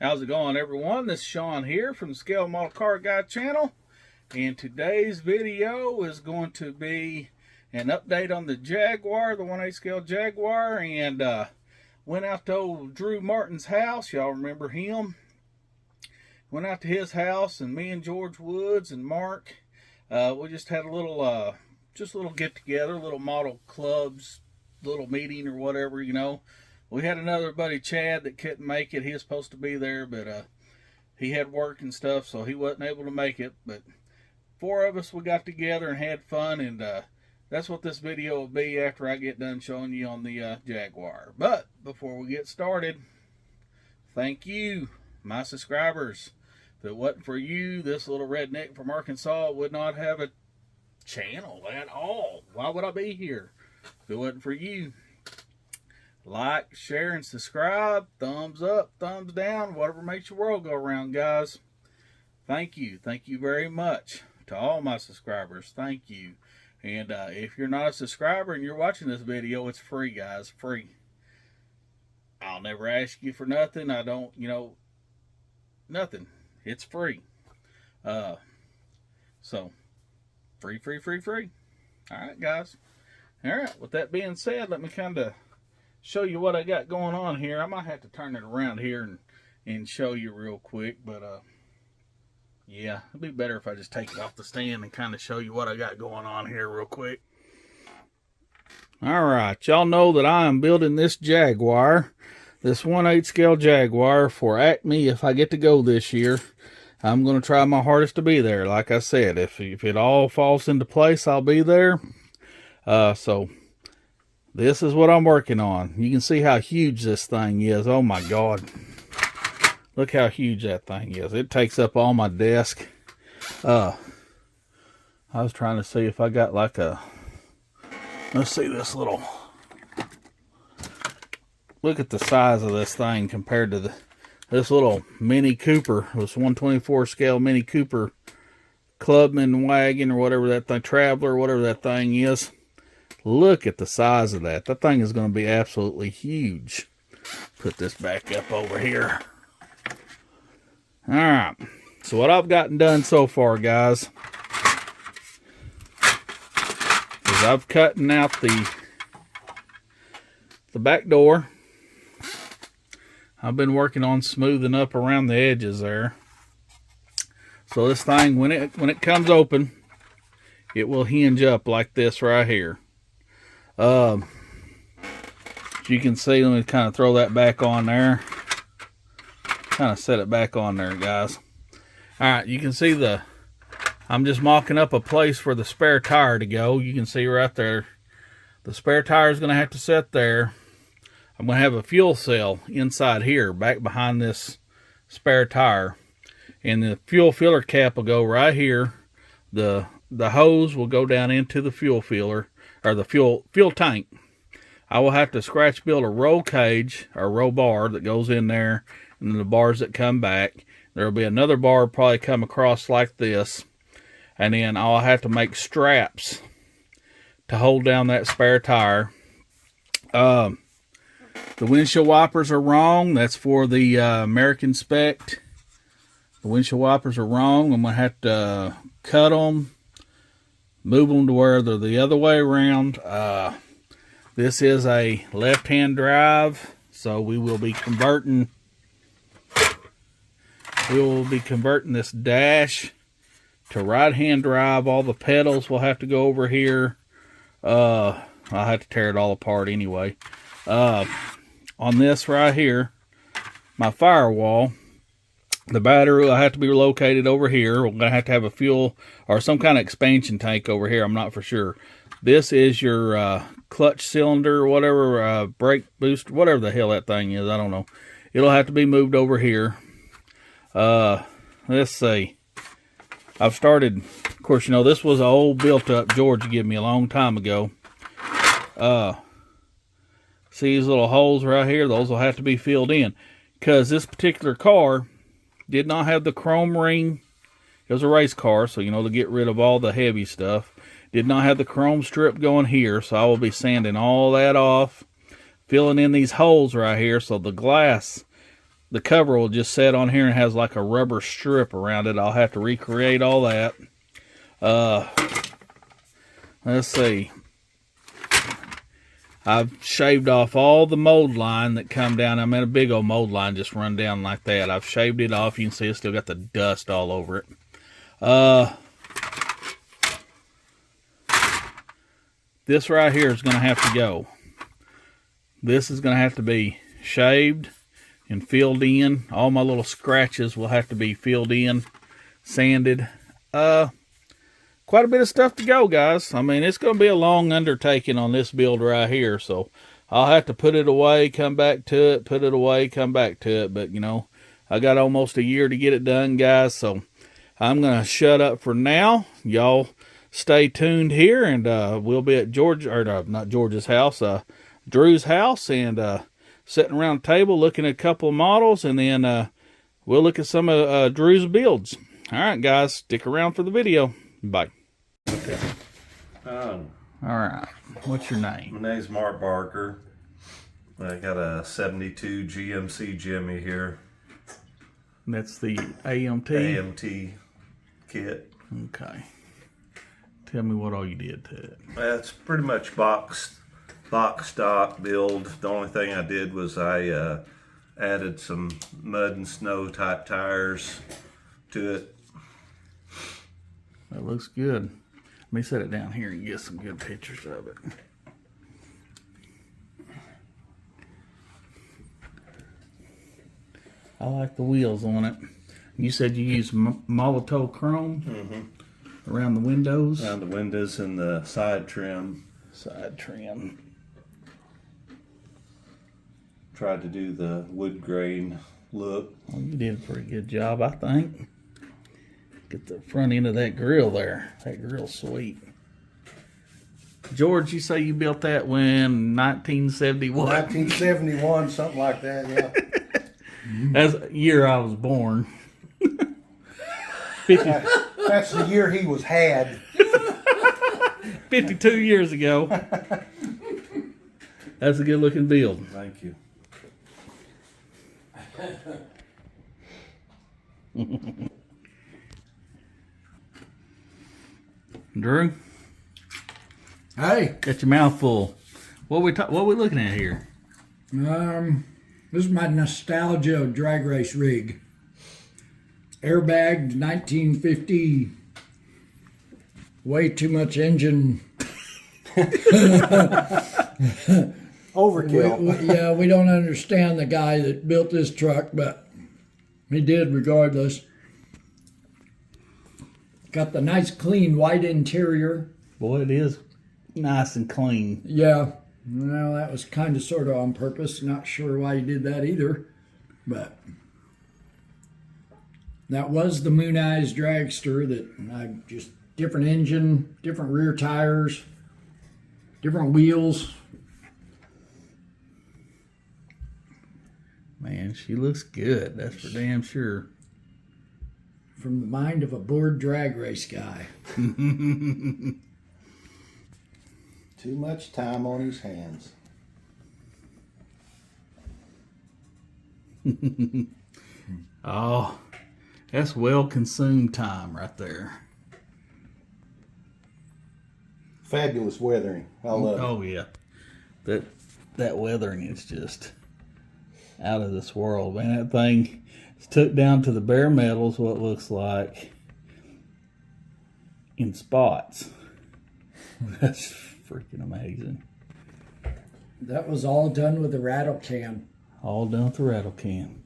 How's it going, everyone? This is Sean here from the Scale Model Car Guy channel, and today's video is going to be an update on the Jaguar, the 1/8 scale Jaguar, and went out to old Drew Martin's house. Y'all remember him? Went out to his house, and me and George Woods and Mark, we just had a little get together, little model clubs, little meeting or whatever, you know. We had another buddy, Chad, that couldn't make it. He was supposed to be there, but he had work and stuff, so he wasn't able to make it. But four of us, we got together and had fun, and that's what this video will be after I get done showing you on the Jaguar. But before we get started, thank you, my subscribers. If it wasn't for you, this little redneck from Arkansas would not have a channel at all. Why would I be here if it wasn't for you? Like, share, and subscribe. Thumbs up, thumbs down, whatever makes your world go around, guys. Thank you. Thank you very much to all my subscribers. Thank you. And if you're not a subscriber and you're watching this video, it's free, guys. Free. I'll never ask you for nothing. I don't, nothing. It's free. So, free. All right, guys. All right, with that being said, let me kind of show you what I got going on here. I might have to turn it around here and show you real quick, but yeah, it'd be better if I just take it off the stand and kind of show you what I got going on here real quick. All right, y'all know that I am building this Jaguar, this 1/8 scale Jaguar for Acme. If I get to go this year, I'm going to try my hardest to be there. Like I said, if it all falls into place, I'll be there. So this is what I'm working on. You can see how huge this thing is. Oh my God. Look how huge that thing is. It takes up all my desk. I was trying to see if I got like a, let's see this little, look at the size of this thing compared to this little Mini Cooper, this 1/24 scale Mini Cooper Clubman wagon or whatever that thing, Traveler, whatever that thing is. Look at the size of that. That thing is going to be absolutely huge. Put this back up over here. Alright. So what I've gotten done so far, guys, is I've cutting out the back door. I've been working on smoothing up around the edges there. So this thing, when it comes open, it will hinge up like this right here. As you can see, let me kind of throw that back on there. Kind of set it back on there, guys. Alright, you can see I'm just mocking up a place for the spare tire to go. You can see right there, the spare tire is going to have to sit there. I'm going to have a fuel cell inside here, back behind this spare tire. And the fuel filler cap will go right here. The hose will go down into the fuel filler, or the fuel tank. I will have to scratch build a roll cage or roll bar that goes in there, and then the bars that come back. There will be another bar probably come across like this, and then I'll have to make straps to hold down that spare tire. The windshield wipers are wrong. That's for the American Spec. The windshield wipers are wrong. I'm going to have to cut them, move them to where they're the other way around. This is a left-hand drive, so we will be converting this dash to right-hand drive. All the pedals will have to go over here. I'll have to tear it all apart anyway. On this right here, my firewall, the battery will have to be located over here. We're going to have a fuel or some kind of expansion tank over here. I'm not for sure. This is your clutch cylinder, whatever, brake booster, whatever the hell that thing is. I don't know. It'll have to be moved over here. Let's see. I've started, of course, this was an old built-up George gave me a long time ago. See these little holes right here? Those will have to be filled in, because this particular car did not have the chrome ring. It was a race car, so to get rid of all the heavy stuff. Did not have the chrome strip going here, so I will be sanding all that off, filling in these holes right here so the glass the cover will just set on here and has like a rubber strip around it. I'll have to recreate all that. Let's see. I've shaved off all the mold line that come down. I mean, a big old mold line just run down like that. I've shaved it off. You can see it's still got the dust all over it. This right here is going to have to go. This is going to have to be shaved and filled in. All my little scratches will have to be filled in, sanded. Quite a bit of stuff to go, guys. I mean, it's going to be a long undertaking on this build right here. So I'll have to put it away, come back to it, put it away, come back to it. But, you know, I got almost a year to get it done, guys. So I'm going to shut up for now. Y'all stay tuned here, and we'll be at not George's house, Drew's house, and sitting around the table looking at a couple of models, and then we'll look at some of Drew's builds. All right, guys, stick around for the video. Bye. Okay. All right. What's your name? My name's Mark Barker. I got a 72 GMC Jimmy here. That's the AMT? AMT kit. Okay. Tell me what all you did to it. It's pretty much box stock build. The only thing I did was I added some mud and snow type tires to it. That looks good. Let me set it down here and get some good pictures of it. I like the wheels on it. You said you used Molotov chrome around the windows? Around the windows and the side trim. Side trim. Tried to do the wood grain look. Well, you did a pretty good job, I think. Get the front end of that grill there. That grill's sweet. George, you say you built that when 1971? 1971, something like that, yeah. That's the year I was born. That's the year he was had. 52 years ago. That's a good looking build. Thank you. Drew? Hey. Got your mouth full. What we looking at here? This is my nostalgia drag race rig. Airbagged 1950. Way too much engine. Overkill. We don't understand the guy that built this truck, but he did regardless. Got the nice clean white interior. Boy, it is nice and clean. Yeah. Well, that was kind of sort of on purpose. Not sure why he did that either. But that was the Moon Eyes dragster that I just, different engine, different rear tires, different wheels. Man, she looks good. That's for damn sure. From the mind of a bored drag race guy. Too much time on his hands. Oh, that's well consumed time right there. Fabulous weathering. I love it. Oh yeah, that weathering is just out of this world, man. That thing is took down to the bare metals, what it looks like, in spots. That's freaking amazing. That was all done with a rattle can. All done with the rattle can.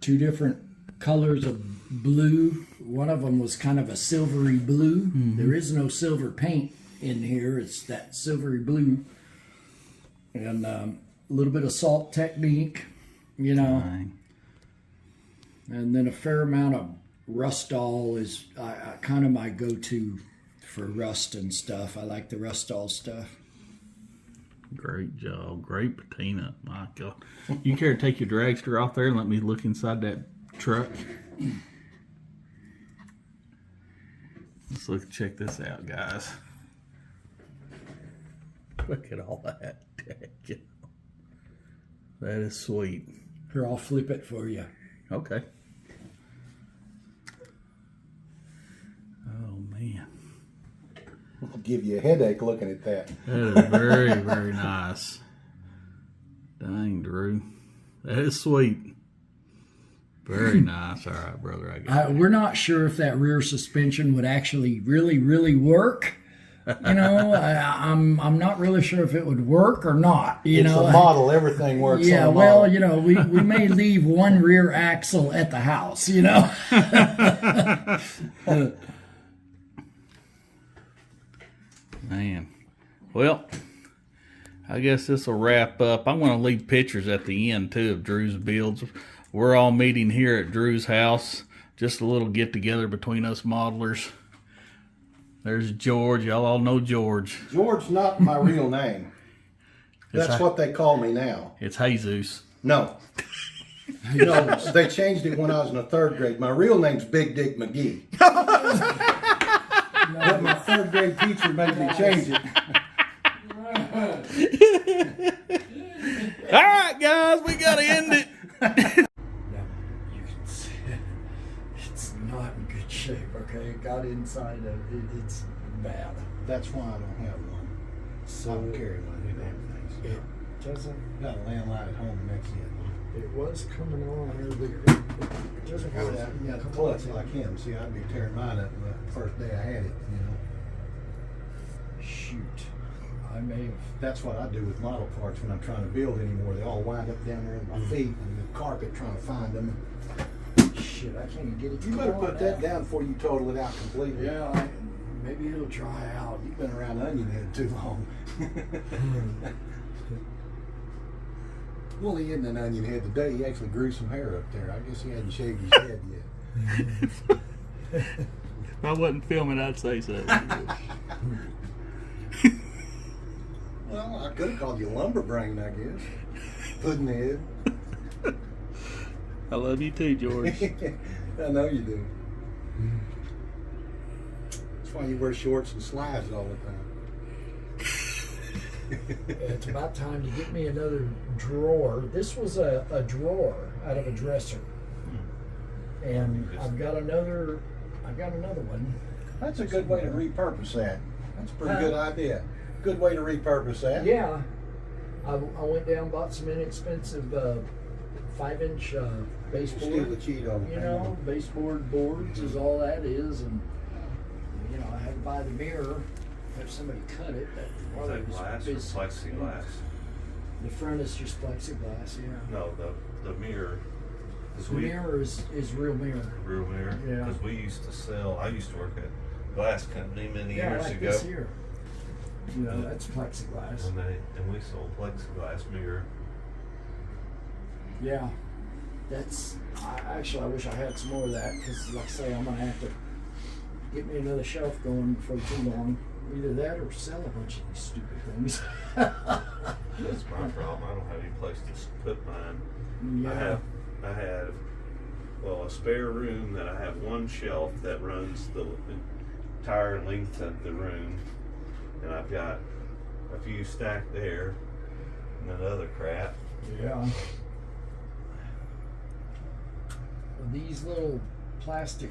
2 different colors of blue. One of them was kind of a silvery blue. There is no silver paint in here. It's that silvery blue. And a little bit of salt technique, you know. Dang. And then a fair amount of Rustall is kind of my go-to for rust and stuff. I like the Rustall stuff. Great job. Great patina. My God. You care to take your dragster off there and let me look inside that truck? Let's look. Check this out, guys. Look at all that. That is sweet. Here, I'll flip it for you. Okay. Oh man, It'll give you a headache looking at that. that is very, very nice. Dang, Drew, that is sweet. Very nice. All right, brother, I got it. We're not sure if that rear suspension would actually really work. You know, I'm not really sure if it would work or not. It's a model. Everything works. Yeah, on a well, model. you know, we may leave one rear axle at the house, you know. Man, well, I guess this will wrap up. I'm going to leave pictures at the end too of Drew's builds. We're all meeting here at Drew's house. Just a little get together between us modelers. There's George. Y'all all know George. George's not my real name. That's what they call me now. It's Jesus. No. No, they changed it when I was in the 3rd grade. My real name's Big Dick McGee. But my 3rd grade teacher made me change it. All right, guys, we got to end it. Now, you can see it's not in good shape, okay? It got inside of it. It's bad. That's why I don't have one. So I don't carry one of them things. it doesn't. Got a landline at home and that's it. It was coming on earlier. It doesn't Well, have you got a klutz like him. See, I'd be tearing mine up the first day I had it, you know. Shoot. I may have. That's what I do with model parts when I'm trying to build anymore. They all wind up down there in my feet and the carpet trying to find them. Shit, I can't even get it. You better put that down before you total it out completely. Yeah, maybe it'll dry out. You've been around Onion Head too long. Well, he isn't an Onion Head today. He actually grew some hair up there. I guess he hadn't shaved his head yet. If I wasn't filming, I'd say so. Well, I could have called you Lumberbrain, I guess. Puddinhead. I love you too, George. I know you do. That's why you wear shorts and slides all the time. It's about time to get me another drawer. This was a drawer out of a dresser, and I've got another one. That's a good way to repurpose that. That's a pretty good idea. Good way to repurpose that. Yeah, I went down, bought some inexpensive 5-inch baseboard. Steal the Cheeto. You know, baseboard boards is all that is, and you know, I had to buy the mirror. Have somebody cut it. That Is probably that was glass or busy. plexiglass? The front is just plexiglass. Yeah. No, the mirror. 'Cause The mirror is real mirror. real mirror. Yeah. Because we used to sell. I used to work at a glass company many Yeah, years like ago. this here. You know, Yeah. that's plexiglass. And we sold plexiglass mirror. Yeah, that's. I wish I had some more of that because, like I say, I'm gonna have to get me another shelf going before too long. Either that or sell a bunch of these stupid things. That's my problem. I don't have any place to put mine. Yeah. I have a spare room that I have one shelf that runs the entire length of the room, and I've got a few stacked there, and then other crap. Yeah. These little plastic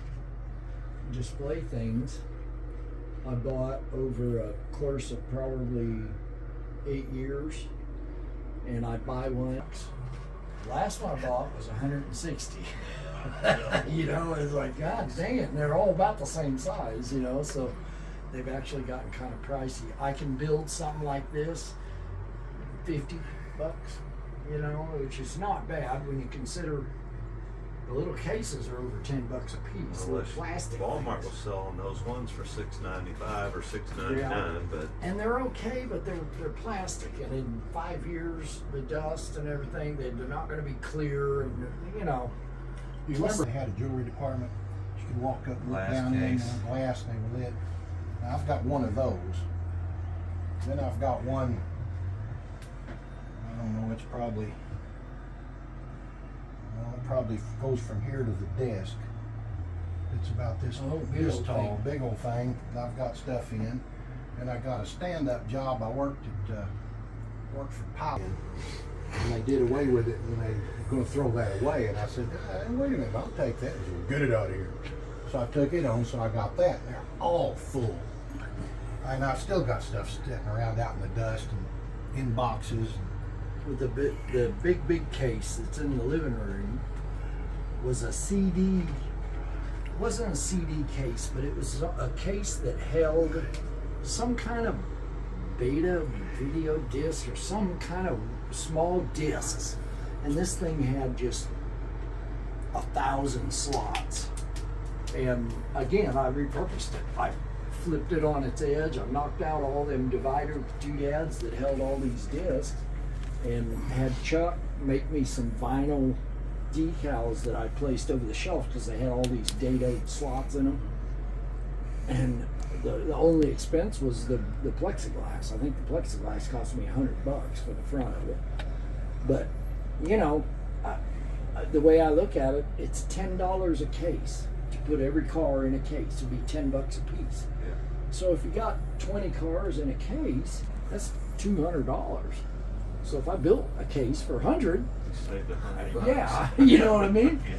display things I bought over a course of probably 8 years, and I buy one. Last one I bought was 160. You know, it's like, God dang it, and they're all about the same size, you know, so they've actually gotten kind of pricey. I can build something like this, $50, you know, which is not bad when you consider the little cases are over $10 a piece. Little plastic Walmart things. was selling those ones for $6.95 or $6.99, Yeah. but And they're okay, but they're plastic, and in 5 years, the dust and everything, they're not going to be clear, and you know. You remember they had a jewelry department? You could walk up and look Glass down in case. glass and they were lit. Now I've got one of those. Then I've got one, I don't know, it's probably, well, it probably goes from here to the desk. It's about this, Big this old tall, thing. big old thing that I've got stuff in. And I got a stand-up job. I worked for Powell. And they did away with it, and they were going to throw that away. And I said, wait a minute, I'll take that. He said, get it out of here. So I took it on, so I got that. They're all full. And I've still got stuff sitting around out in the dust and in boxes. With the big case that's in the living room was a CD. It wasn't a CD case, but it was a case that held some kind of beta video disc or some kind of small discs. And this thing had just 1,000 slots. And again, I repurposed it. I flipped it on its edge. I knocked out all them divider doodads that held all these discs, and had Chuck make me some vinyl decals that I placed over the shelf because they had all these data slots in them. And the only expense was the plexiglass. I think the plexiglass cost me $100 for the front of it. But you know, the way I look at it, it's $10 a case to put every car in a case. It'd be $10 a piece. Yeah. So if you got 20 cars in a case, that's $200. So if I built a case for 100, You saved $100. yeah, you know what I mean? Yeah.